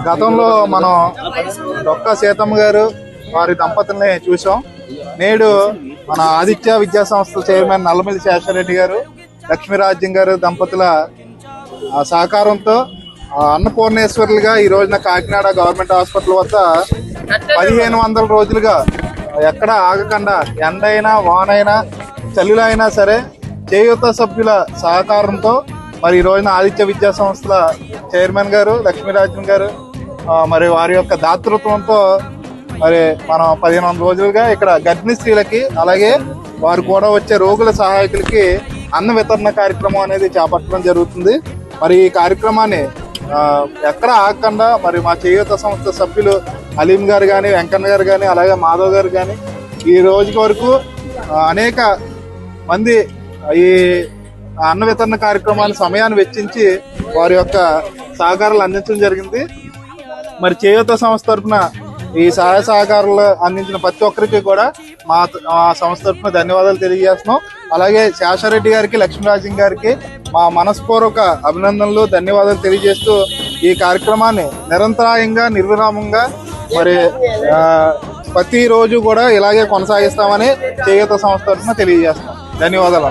గతంలో మనం డొక్కా సీతమ్మ గారు వారి దంపతుల్ని చూసాం. నేడు మన ఆదిత్య విద్యా సంస్థ చైర్మన్ నల్లమిల్లి శేషారెడ్డి గారు, లక్ష్మీరాజ్యం గారు దంపతుల సహకారంతో అన్నపూర్ణేశ్వర్లుగా ఈ రోజున కాకినాడ గవర్నమెంట్ హాస్పిటల్ వద్ద 1500 రోజులుగా ఎక్కడ ఆగకుండా ఎండైనా వానైనా చలిలైనా సరే చేయూత సభ్యుల సహకారంతో మరి ఈ రోజున ఆదిత్య విద్యా సంస్థల చైర్మన్ గారు లక్ష్మీరాజ్యం గారు మరి వారి యొక్క దాతృత్వంతో మరి మనం 1500 రోజులుగా ఇక్కడ గర్భిణీ స్త్రీలకి అలాగే వారు కూడా వచ్చే రోగుల సహాయకులకి అన్న వితరణ కార్యక్రమం అనేది చేపట్టడం జరుగుతుంది. మరి ఈ కార్యక్రమాన్ని ఎక్కడ ఆగకుండా మరి మా చేయూత సంస్థ సభ్యులు హలీం గారు కానీ, వెంకన్న గారు కానీ, అలాగే మాధవ్ గారు కానీ ఈ రోజు వరకు అనేక మంది ఈ అన్న వితరణ కార్యక్రమాన్ని సమయాన్ని వెచ్చించి వారి యొక్క సహకారాలు అందించడం జరిగింది. మరి చేయూత సంస్థ తరఫున ఈ సహాయ సహకారాలు అందించిన ప్రతి ఒక్కరికి కూడా మా సంస్థ తరఫున ధన్యవాదాలు తెలియజేస్తున్నాం. అలాగే శేషారెడ్డి గారికి, లక్ష్మీరాజ్యం గారికి మా మనస్పూర్వక అభినందనలు, ధన్యవాదాలు తెలియజేస్తూ ఈ కార్యక్రమాన్ని నిరంతరాయంగా నిర్విరామంగా మరి ప్రతిరోజు కూడా ఇలాగే కొనసాగిస్తామని చేయూత సంస్థ తరఫున తెలియజేస్తాం. ధన్యవాదాలు.